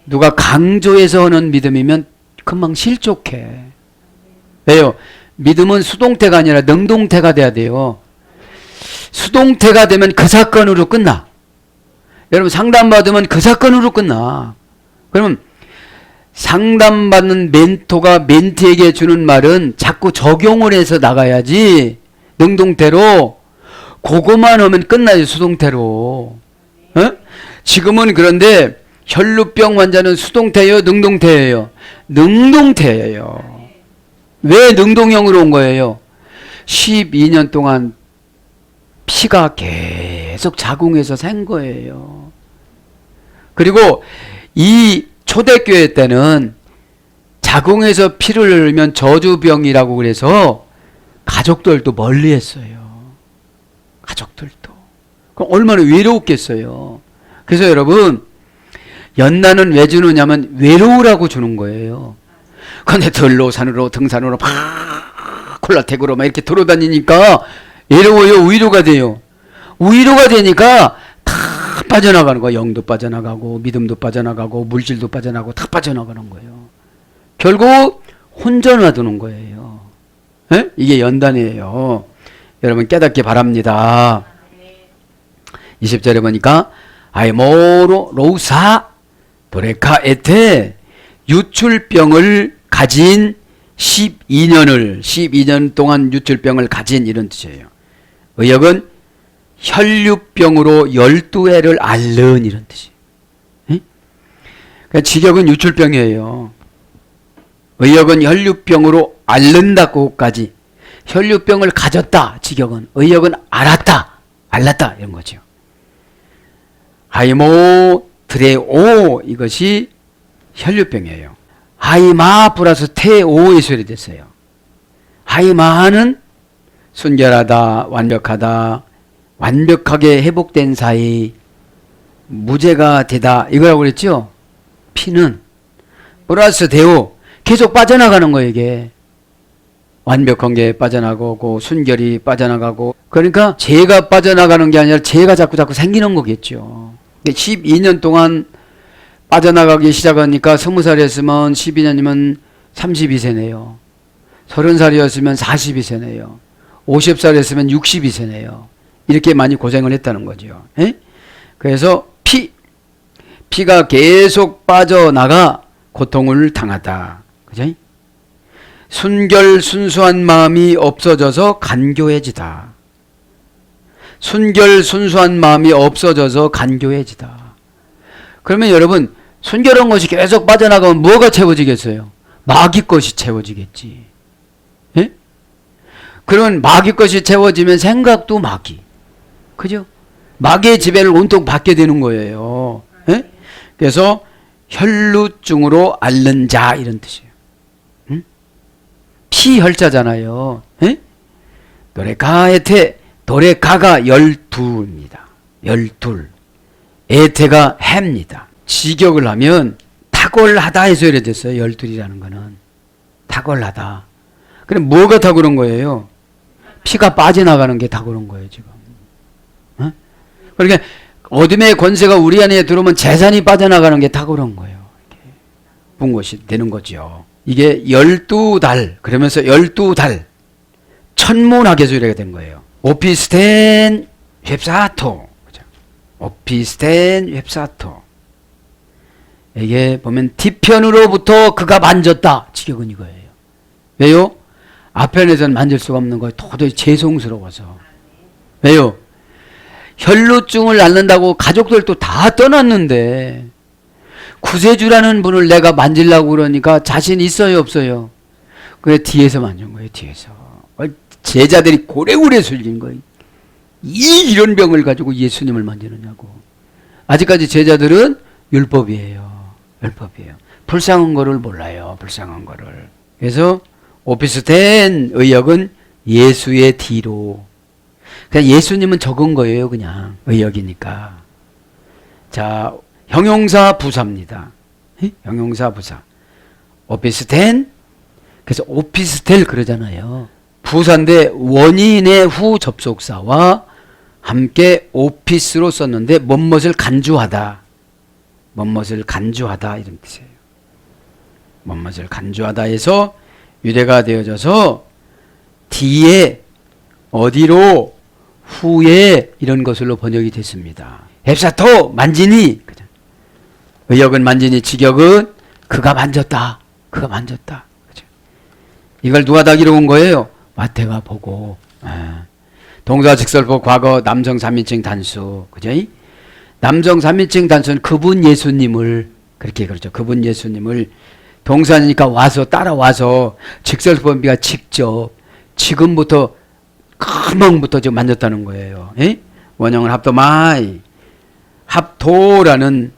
Speaker 2: 누가 강조해서 하는 믿음이면 금방 실족해. 왜요? 믿음은 수동태가 아니라 능동태가 돼야 돼요. 수동태가 되면 그 사건으로 끝나. 여러분 상담받으면 그 사건으로 끝나. 그러면 상담받는 멘토가 멘티에게 주는 말은 자꾸 적용을 해서 나가야지 능동태로 그거만 하면 끝나요. 수동태로. 어? 지금은 그런데 혈루병 환자는 수동태예요? 능동태예요? 능동태예요. 왜 능동형으로 온 거예요? 12년 동안 피가 계속 자궁에서 샌 거예요. 그리고 이 초대교회 때는 자궁에서 피를 흘리면 저주병이라고 그래서 가족들도 멀리 했어요. 가족들도. 그럼 얼마나 외로웠겠어요. 그래서 여러분 연단은 왜 주느냐면 외로우라고 주는 거예요. 근데 들로 산으로 등산으로 막 콜라텍으로 막 이렇게 돌아다니니까 외로워요. 위로가 돼요. 위로가 되니까 다 빠져나가는 거예요. 영도 빠져나가고 믿음도 빠져나가고 물질도 빠져나가고 다 빠져나가는 거예요. 결국 혼자 놔두는 거예요. 에? 이게 연단이에요. 여러분 깨닫기 바랍니다. 20절에 보니까 아이모로 로우사 도레카 에테 유출병을 가진 12년 동안 유출병을 가진 이런 뜻이에요. 의역은 혈류병으로 12회를 앓는 이런 뜻이에요. 그러니까 직역은 유출병이에요. 의역은 혈류병으로 앓는다고까지 혈류병을 가졌다. 직역은 의역은 알았다. 알랐다 이런 거죠. 하이모 드레오 이것이 혈류병이에요. 하이마 플러스 테오의 소리 됐어요. 하이마는 순결하다, 완벽하다, 완벽하게 회복된 사이, 무죄가 되다 이거라고 그랬죠. 피는 플러스 데오 계속 빠져나가는 거예요. 이게 완벽한 게 빠져나가고 순결이 빠져나가고, 그러니까 죄가 빠져나가는 게 아니라 죄가 자꾸 생기는 거겠죠. 12년 동안 빠져나가기 시작하니까 20살이었으면 12년이면 32세네요. 30살이었으면 42세네요. 50살이었으면 62세네요. 이렇게 많이 고생을 했다는 거죠. 에? 그래서 피가 계속 빠져나가 고통을 당하다. 그죠? 순결 순수한 마음이 없어져서 간교해지다. 순결 순수한 마음이 없어져서 간교해지다. 그러면 여러분, 순결한 것이 계속 빠져나가면 뭐가 채워지겠어요? 마귀 것이 채워지겠지. 예? 그러면 마귀 것이 채워지면 생각도 마귀. 그죠? 마귀의 지배를 온통 받게 되는 거예요. 예? 그래서 혈루증으로 앓는 자 이런 뜻이에요. 응? 피혈자잖아요. 예? 노래가에테, 노래가가 12입니다. 12. 에테가 해입니다. 직역을 하면 탁월하다 해서 이래 됐어요. 12이라는 거는 탁월하다. 그럼 뭐가 탁월한 거예요? 피가 빠져나가는 게 탁월한 거예요 지금. 어? 그러니까 어둠의 권세가 우리 안에 들어오면 재산이 빠져나가는 게 탁월한 거예요. 본 것이 되는 거죠. 이게 12달 그러면서 12달 천문학에서 이렇게 된 거예요. 오피스텐 웹사토, 오피스텐 웹사토. 이게 보면 뒤편으로부터 그가 만졌다. 직역은 이거예요. 왜요? 앞편에서는 만질 수가 없는 거예요. 도저히 죄송스러워서. 왜요? 혈루증을 앓는다고 가족들도 다 떠났는데 구세주라는 분을 내가 만지려고 그러니까 자신 있어요 없어요? 그래 뒤에서 만진 거예요. 뒤에서. 제자들이 고래고래 술린 거예요. 이런 병을 가지고 예수님을 만지느냐고. 아직까지 제자들은 율법이에요. 율법이에요. 불쌍한 거를 몰라요. 불쌍한 거를. 그래서 오피스텐 의역은 예수의 뒤로. 그냥 예수님은 적은 거예요. 그냥 의역이니까. 자, 형용사 부사입니다. 형용사 부사. 오피스텐. 그래서 오피스텔 그러잖아요. 부사인데 원인의 후 접속사와 함께 오피스로 썼는데 뭔것을 간주하다. 뭔것을 간주하다 이런 뜻이에요. 뭔것을 간주하다 해서 유래가 되어져서 뒤에 어디로 후에 이런 것으로 번역이 됐습니다. 헵사토 만지니. 의역은 만지니, 직역은 그가 만졌다. 그가 만졌다. 그죠? 이걸 누가 다 기록한 거예요? 마태가 보고. 동사 직설법 과거 남성 3인칭 단수. 그죠? 남성 3인칭 단수는 그분 예수님을 그렇게 그렇죠. 그분 예수님을 동사니까 와서 따라와서 직설법비가 직접 지금부터 금방부터 지금 만졌다는 거예요. 에? 원형은 합도마이. 합도라는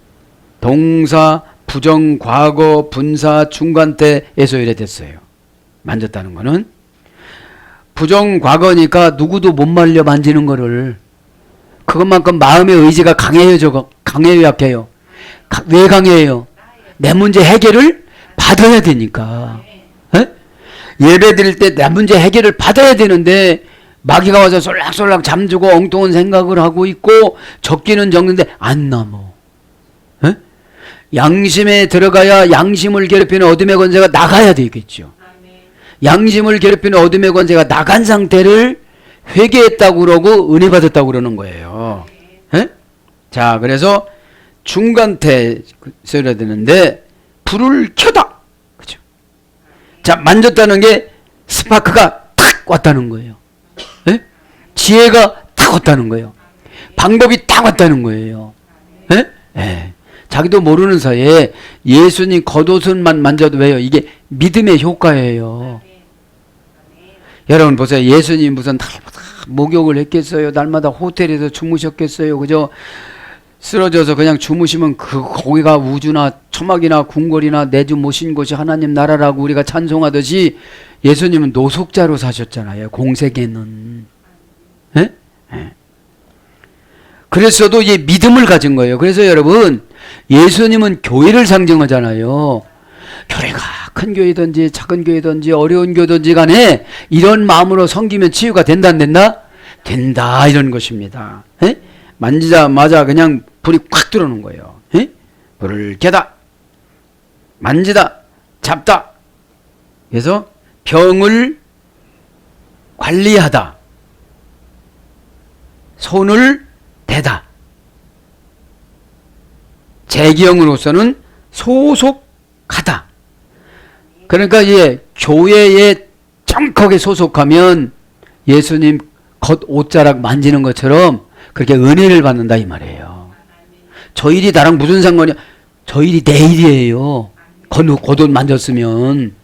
Speaker 2: 동사 부정 과거 분사 중간태에서 이래 됐어요. 만졌다는 거는 부정 과거니까 누구도 못 말려 만지는 거를. 그것만큼 마음의 의지가 강해요. 저거 강해요 약해요? 왜 강해요? 내 문제 해결을 받아야 되니까. 에? 예배 드릴 때 내 문제 해결을 받아야 되는데 마귀가 와서 솔락솔락 잠주고 엉뚱한 생각을 하고 있고 적기는 적는데 안 넘어. 에? 양심에 들어가야 양심을 괴롭히는 어둠의 권세가 나가야 되겠죠. 양심을 괴롭히는 어둠의 권세가 나간 상태를 회개했다고 그러고 은혜 받았다고 그러는 거예요. 에? 자, 그래서 중간태 써야 되는데 불을 켜다. 그죠? 자, 만졌다는 게 스파크가 탁 왔다는 거예요. 에? 지혜가 탁 왔다는 거예요. 방법이 딱 왔다는 거예요. 에? 에. 자기도 모르는 사이에 예수님 겉옷만 만져도 왜요? 이게 믿음의 효과예요. 여러분 보세요. 예수님 무슨 날마다 목욕을 했겠어요? 날마다 호텔에서 주무셨겠어요? 그죠? 쓰러져서 그냥 주무시면 그 거기가 우주나 초막이나 궁궐이나 내주 모신 곳이 하나님 나라라고 우리가 찬송하듯이 예수님은 노숙자로 사셨잖아요. 공생애는. 예? 예. 그랬어도 이제 믿음을 가진 거예요. 그래서 여러분, 예수님은 교회를 상징하잖아요. 교회가 큰 교회든지 작은 교회든지 어려운 교회든지 간에 이런 마음으로 섬기면 치유가 된다 안 된다? 된다, 이런 것입니다. 예? 만지자마자 그냥 불이 콱 들어오는 거예요. 예? 불을 켜다, 만지다, 잡다. 그래서 병을 관리하다, 손을 대다. 재경으로서는 소속하다. 그러니까 이제 교회에 정확하게 소속하면 예수님 겉옷자락 만지는 것처럼 그렇게 은혜를 받는다 이 말이에요. 저 일이 나랑 무슨 상관이야? 저 일이 내 일이에요. 겉옷 만졌으면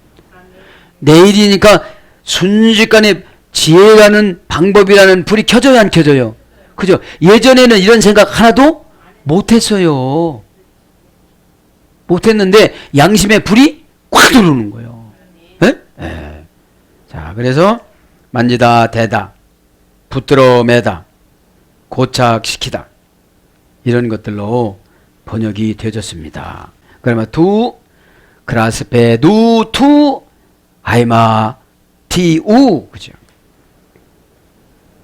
Speaker 2: 내 일이니까 순식간에 지혜라는 방법이라는 불이 켜져요, 안 켜져요? 그죠? 예전에는 이런 생각 하나도 못했어요. 못했는데 양심의 불이 꽉 들어오는 거예요. 예? 예. 자, 그래서 만지다, 대다, 붙들어 매다, 고착시키다, 이런 것들로 번역이 되어졌습니다. 그러면 두 그라스페 누투 아이마 티우, 그죠?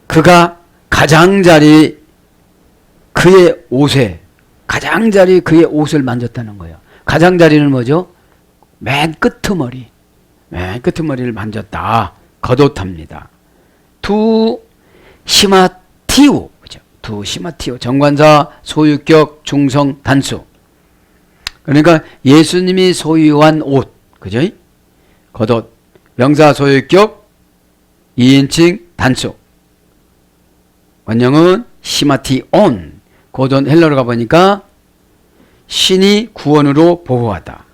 Speaker 2: 그가 가장자리 그의 옷에, 가장자리 그의 옷을 만졌다는 거예요. 가장자리는 뭐죠? 맨 끄트머리, 맨 끄트머리를 만졌다. 겉옷합니다. 투 시마티우, 그죠? 투 시마티우, 정관사 소유격 중성 단수. 그러니까 예수님이 소유한 옷, 그죠? 겉옷, 명사 소유격 2인칭 단수. 원형은 시마티온. 고전 헬러로 가보니까 신이 구원으로 보호하다.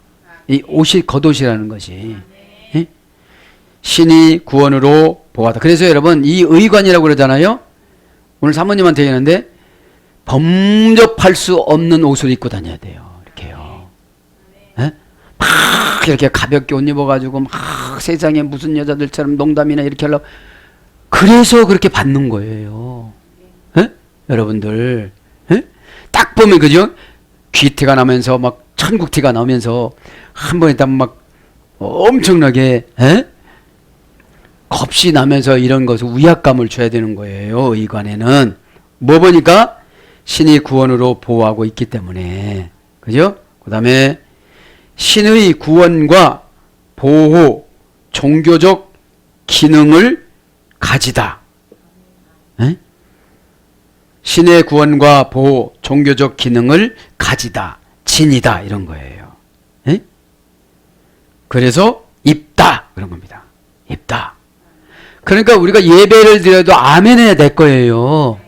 Speaker 2: 이 옷이 겉옷이라는 것이. 예? 신이 구원으로 보호하다. 그래서 여러분, 이 의관이라고 그러잖아요. 오늘 사모님한테 얘기하는데 범접할 수 없는 옷을 입고 다녀야 돼요. 이렇게요. 예? 막 이렇게 가볍게 옷 입어가지고 막 세상에 무슨 여자들처럼 농담이나 이렇게 하려고. 그래서 그렇게 받는 거예요. 예? 여러분들. 예? 딱 보면 그죠? 귀티가 나면서 막 천국티가 나면서 한 번에 딱 막 엄청나게, 예? 겁이 나면서 이런 것을 위압감을 줘야 되는 거예요. 의관에는. 뭐 보니까 신이 구원으로 보호하고 있기 때문에. 그죠? 그 다음에 신의 구원과 보호, 종교적 기능을 가지다. 에? 신의 구원과 보호, 종교적 기능을 가지다. 진이다. 이런 거예요. 에? 그래서 입다. 그런 겁니다. 입다. 그러니까 우리가 예배를 드려도 아멘 해야 될 거예요.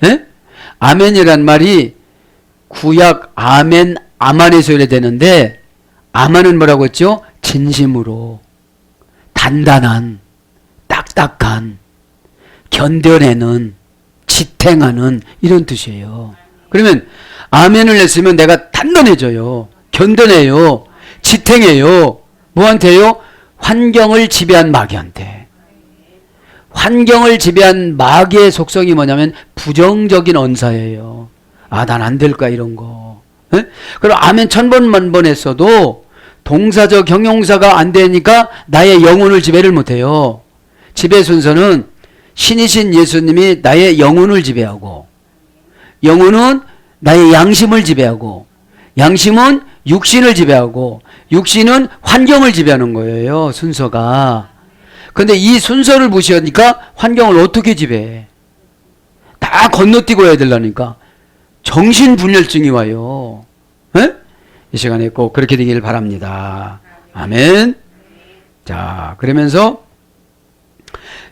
Speaker 2: 에? 아멘이란 말이 구약 아멘, 아만에서 해야 되는데, 아만은 뭐라고 했죠? 진심으로, 단단한, 딱딱한, 견뎌내는, 지탱하는, 이런 뜻이에요. 그러면 아멘을 했으면 내가 단단해져요. 견뎌내요. 지탱해요. 뭐한테요? 환경을 지배한 마귀한테. 환경을 지배한 마귀의 속성이 뭐냐면 부정적인 언사예요. 아, 난 안 될 거야, 이런 거. 에? 그럼 아멘 1000번, 1000번 했어도 동사적 형용사가 안 되니까 나의 영혼을 지배를 못해요. 지배 순서는 신이신 예수님이 나의 영혼을 지배하고, 영혼은 나의 양심을 지배하고, 양심은 육신을 지배하고, 육신은 환경을 지배하는 거예요. 순서가. 근데 이 순서를 무시하니까 환경을 어떻게 지배해? 다 건너뛰고 해야 되려니까 정신분열증이 와요. 에? 이 시간에 꼭 그렇게 되기를 바랍니다. 아멘. 자, 그러면서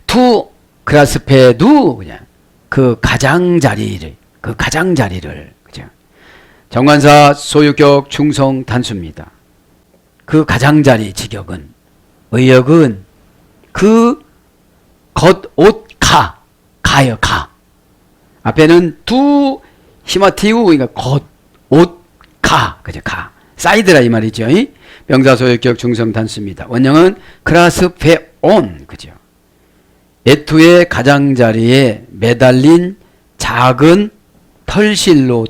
Speaker 2: 투 그라스페두, 그냥 그 가장자리를, 그죠? 정관사 소유격 중성 단수입니다. 그 가장자리 직역은, 의역은 그 겉옷 가요, 가. 앞에는 두 히마티우, 그러니까 겉옷 가, 그죠? 가. 사이드라 이 말이죠. 명사소유격 중성 단수입니다. 원형은 크라스페온, 그죠? 애투의 가장자리에 매달린 작은 털실로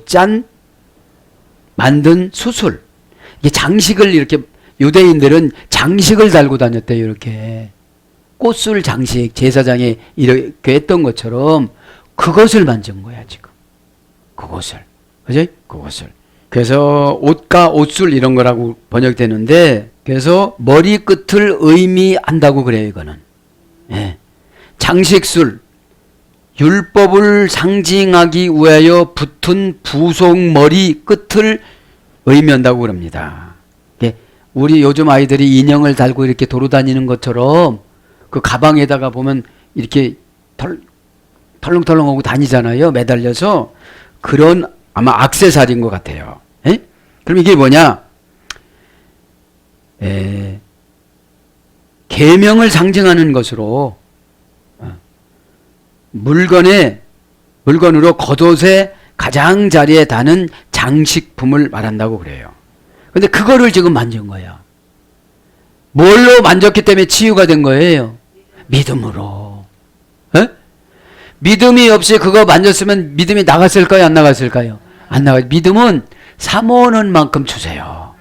Speaker 2: 만든 수술. 이게 장식을 이렇게, 유대인들은 장식을 달고 다녔대요. 이렇게 꽃술 장식, 제사장에 이렇게 했던 것처럼 그것을 만진 거야 지금. 그것을, 그지? 그것을. 그래서 옷과 옷술 이런 거라고 번역되는데, 그래서 머리끝을 의미한다고 그래요. 이거는. 예. 장식술, 율법을 상징하기 위하여 붙은 부속머리 끝을 의미한다고 그럽니다. 우리 요즘 아이들이 인형을 달고 이렇게 도로 다니는 것처럼 그 가방에다가 보면 이렇게 털렁털렁하고 다니잖아요. 매달려서. 그런 아마 액세서리인 것 같아요. 에? 그럼 이게 뭐냐? 계명을 상징하는 것으로, 물건으로 겉옷의 가장자리에 다는 장식품을 말한다고 그래요. 근데 그거를 지금 만진 거야. 뭘로 만졌기 때문에 치유가 된 거예요? 믿음으로. 에? 믿음이 없이 그거 만졌으면 믿음이 나갔을까요? 안 나갔을까요? 안 나가. 믿음은 사모하는 만큼 주세요.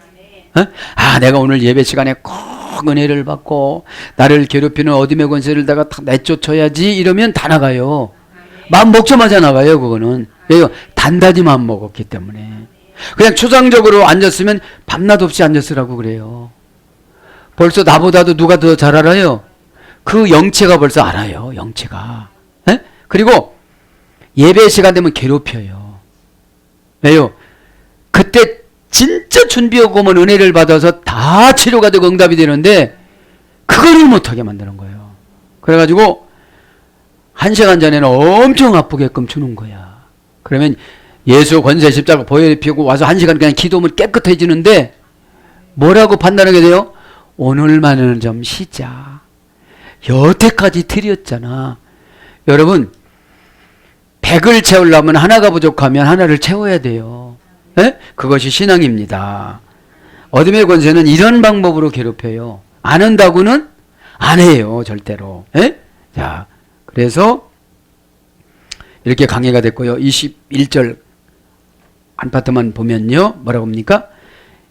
Speaker 2: 에? 아, 내가 오늘 예배 시간에 꼭 은혜를 받고 나를 괴롭히는 어둠의 권세를 내가 다 내쫓아야지 이러면 다 나가요. 마음 먹자마자 나가요. 그거는. 왜요? 단단히 마음 먹었기 때문에. 그냥 추상적으로 앉았으면 밤낮 없이 앉았으라고 그래요. 벌써 나보다도 누가 더 잘 알아요? 그 영체가 벌써 알아요. 영체가. 에? 그리고 예배 시간 되면 괴롭혀요. 왜요? 그때 진짜 준비하고 오면 은혜를 받아서 다 치료가 되고 응답이 되는데 그거를 못하게 만드는 거예요. 그래가지고 1시간 전에는 엄청 아프게끔 주는 거야. 그러면 예수 권세 십자가 보혈피우고 와서 1시간 그냥 기도하면 깨끗해지는데 뭐라고 판단하게 돼요? 오늘만은 좀 쉬자. 여태까지 드렸잖아. 여러분 100을 채우려면 하나가 부족하면 하나를 채워야 돼요. 에? 그것이 신앙입니다. 어둠의 권세는 이런 방법으로 괴롭혀요. 안 한다고는 안 해요. 절대로. 에? 자, 그래서 이렇게 강해가 됐고요. 21절 한파트만 보면요. 뭐라고 합니까?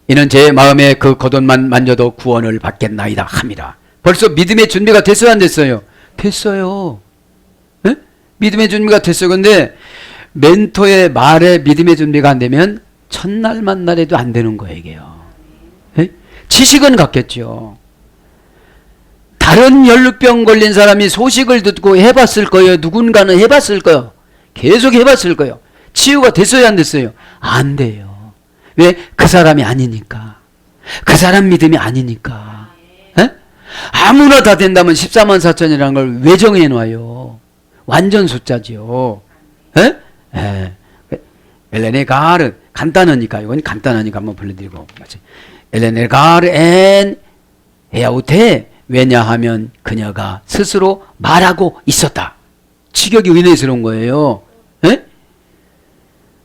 Speaker 2: 이는 제 마음에 그 겉옷만 만져도 구원을 받겠나이다 함이라. 벌써 믿음의 준비가 됐어요? 안 됐어요? 됐어요. 에? 믿음의 준비가 됐어요. 근데 멘토의 말에 믿음의 준비가 안 되면 첫날 만날에도 안 되는 거예요. 이게요. 에? 지식은 같겠죠. 다른 연루병 걸린 사람이 소식을 듣고 해봤을 거예요. 누군가는 해봤을 거예요. 계속 해봤을 거예요. 치유가 됐어요? 안 됐어요? 안 돼요. 왜? 그 사람이 아니니까. 그 사람 믿음이 아니니까. 에? 아무나 다 된다면 14만 4천이라는 걸 왜 정해놔요? 완전 숫자지요. 에? 에. 엘레네 가르. 간단하니까. 이건 간단하니까 한번 불러드리고. 엘레네 가르 엔 에아우테. 왜냐하면 그녀가 스스로 말하고 있었다. 직역이 은혜스러운 거예요. 에?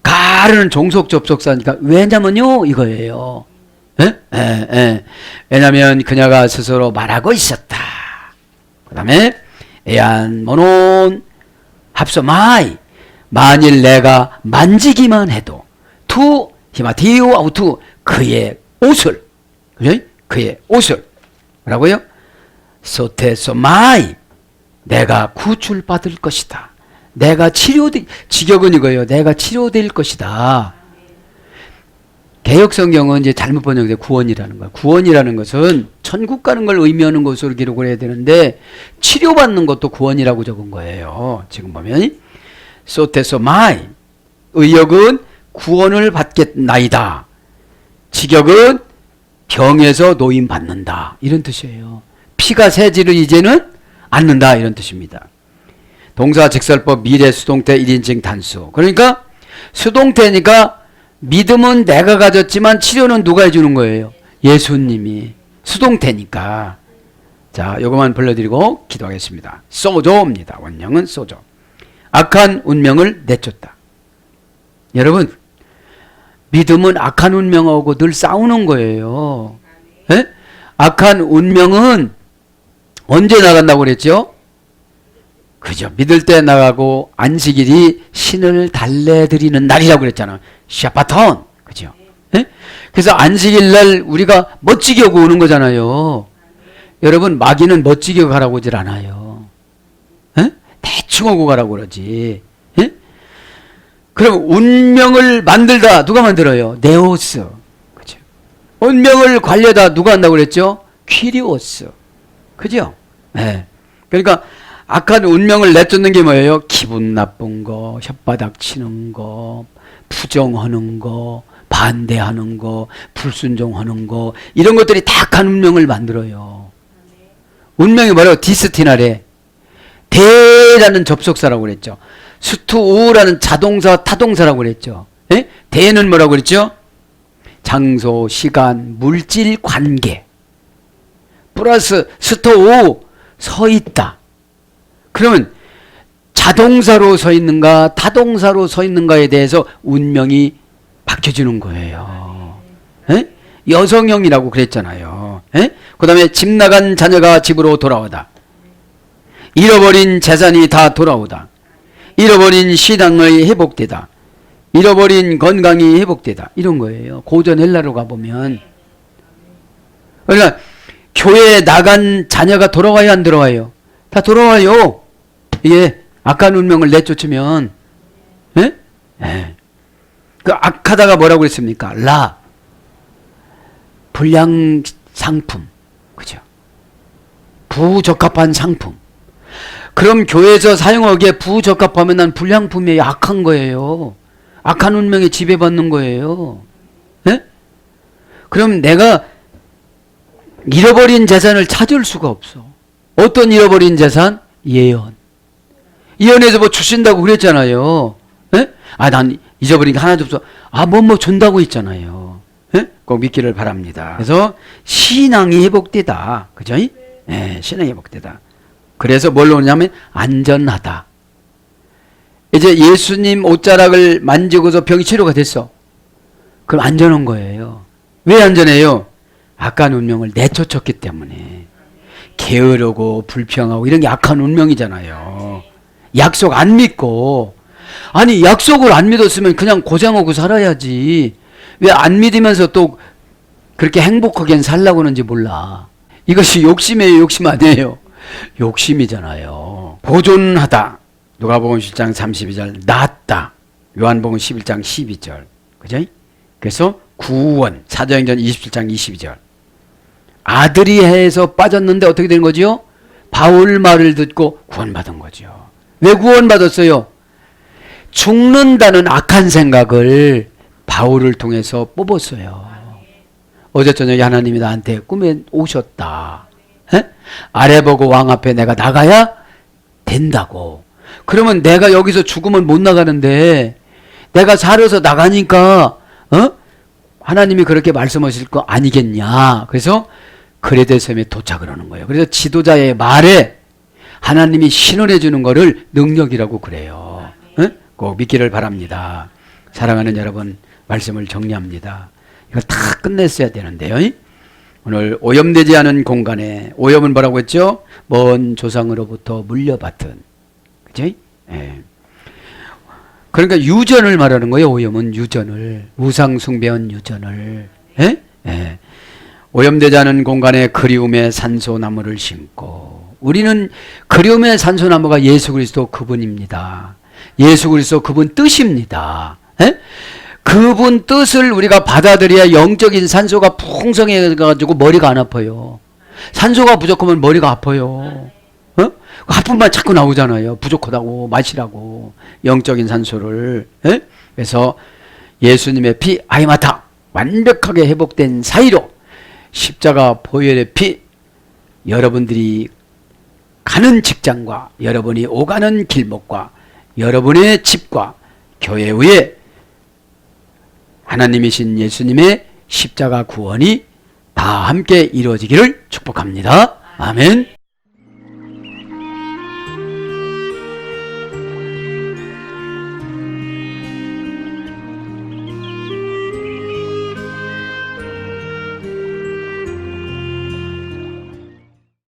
Speaker 2: 가르는 종속 접속사니까 왜냐면요 이거예요. 에? 왜냐하면 그녀가 스스로 말하고 있었다. 그 다음에 에안 모논 합소마이 만일 내가 만지기만 해도 투 히마티우 아우투 그의 옷을, 그죠? 그의 옷을 뭐라고요? 소테소마이 내가 구출받을 것이다. 내가 직역은 이거예요. 내가 치료될 것이다. 개혁성경은 이제 잘못 번역돼 구원이라는 거야. 구원이라는 것은 천국 가는 걸 의미하는 것으로 기록을 해야 되는데 치료받는 것도 구원이라고 적은 거예요. 지금 보면 소테소마이 의역은 구원을 받겠나이다. 직역은 병에서 노임 받는다. 이런 뜻이에요. 피가 새지를 이제는 않는다. 이런 뜻입니다. 동사 직설법 미래 수동태 1인칭 단수. 그러니까 수동태니까 믿음은 내가 가졌지만 치료는 누가 해주는 거예요? 예수님이. 수동태니까. 자, 요거만 불러드리고 기도하겠습니다. 소조입니다. 원형은 소조. 악한 운명을 내쫓다. 여러분, 믿음은 악한 운명하고 늘 싸우는 거예요. 예? 악한 운명은 언제 나간다고 그랬죠? 그죠. 믿을 때 나가고 안식일이 신을 달래드리는 날이라고 그랬잖아요. 샤바톤. 그죠. 예? 그래서 안식일 날 우리가 멋지게 오고 오는 거잖아요. 여러분, 마귀는 멋지게 가라고 하질 않아요. 예? 대충 오고 가라고 그러지. 예? 그럼 운명을 만들다 누가 만들어요? 네오스. 그죠. 운명을 관리하다 누가 한다고 그랬죠? 퀴리오스. 그죠? 예. 그러니까 악한 운명을 내쫓는 게 뭐예요? 기분 나쁜 거, 혓바닥 치는 거, 부정하는 거, 반대하는 거, 불순종하는 거, 이런 것들이 다 악한 운명을 만들어요. 운명이 뭐라고? 디스티나래. 대라는 접속사라고 그랬죠. 수투우라는 자동사, 타동사라고 그랬죠. 예? 대는 뭐라고 그랬죠? 장소, 시간, 물질, 관계. 플러스 스토우, 서 있다. 그러면 자동사로 서 있는가 타동사로 서 있는가에 대해서 운명이 바뀌어지는 거예요. 에? 여성형이라고 그랬잖아요. 그 다음에 집 나간 자녀가 집으로 돌아오다. 잃어버린 재산이 다 돌아오다. 잃어버린 신앙이 회복되다. 잃어버린 건강이 회복되다. 이런 거예요. 고전 헬라로 가보면. 그러니까 교회에 나간 자녀가 돌아와요, 안 돌아와요? 다 돌아와요. 이게 악한 운명을 내쫓으면. 예? 예. 그 악하다가 뭐라고 그랬습니까? 불량 상품. 그죠? 부적합한 상품. 그럼 교회에서 사용하기에 부적합하면 난 불량품이 악한 거예요. 악한 운명에 지배받는 거예요. 예? 그럼 내가 잃어버린 재산을 찾을 수가 없어. 어떤 잃어버린 재산? 예언. 예언에서 뭐 주신다고 그랬잖아요. 예? 난 잊어버린 게 하나도 없어. 뭐 준다고 했잖아요. 예? 꼭 믿기를 바랍니다. 그래서 신앙이 회복되다. 그죠? 예, 신앙이 회복되다. 그래서 뭘로 오냐면 안전하다. 이제 예수님 옷자락을 만지고서 병이 치료가 됐어. 그럼 안전한 거예요. 왜 안전해요? 악한 운명을 내쫓았기 때문에. 게으르고 불평하고 이런 게 악한 운명이잖아요. 약속 안 믿고. 아니 약속을 안 믿었으면 그냥 고생하고 살아야지. 왜 안 믿으면서 또 그렇게 행복하게 살라고 하는지 몰라. 이것이 욕심이에요, 욕심 아니에요? 욕심이잖아요. 보존하다. 누가복음 10장 32절. 낫다. 요한복음 11장 12절. 그죠? 그래서 구원. 사도행전 27장 22절. 아들이 해서 빠졌는데 어떻게 된 거죠? 바울 말을 듣고 구원받은 거죠. 왜 구원받았어요? 죽는다는 악한 생각을 바울을 통해서 뽑았어요. 어제 저녁에 하나님이 나한테 꿈에 오셨다. 에? 아래 보고 왕 앞에 내가 나가야 된다고. 그러면 내가 여기서 죽으면 못 나가는데 내가 살아서 나가니까 하나님이 그렇게 말씀하실 거 아니겠냐. 그래서 그레데 섬에 도착을 하는 거예요. 그래서 지도자의 말에 하나님이 신원해 주는 거를 능력이라고 그래요. 꼭 믿기를 바랍니다. 사랑하는 여러분, 말씀을 정리합니다. 이걸 다 끝냈어야 되는데요. 오늘 오염되지 않은 공간에, 오염은 뭐라고 했죠? 먼 조상으로부터 물려받은. 그죠? 예. 그러니까 유전을 말하는 거예요. 오염은 유전을. 우상 숭배한 유전을. 예? 예. 오염되지 않은 공간에 그리움의 산소나무를 심고, 우리는 그리움의 산소나무가 예수 그리스도 그분입니다. 예수 그리스도 그분 뜻입니다. 에? 그분 뜻을 우리가 받아들여야 영적인 산소가 풍성해가지고 머리가 안 아파요. 산소가 부족하면 머리가 아파요. 하품만 자꾸 나오잖아요. 부족하다고 마시라고 영적인 산소를. 에? 그래서 예수님의 피 아이마타 완벽하게 회복된 사이로 십자가 보혈의 피, 여러분들이 가는 직장과 여러분이 오가는 길목과 여러분의 집과 교회 위에 하나님이신 예수님의 십자가 구원이 다 함께 이루어지기를 축복합니다. 아멘.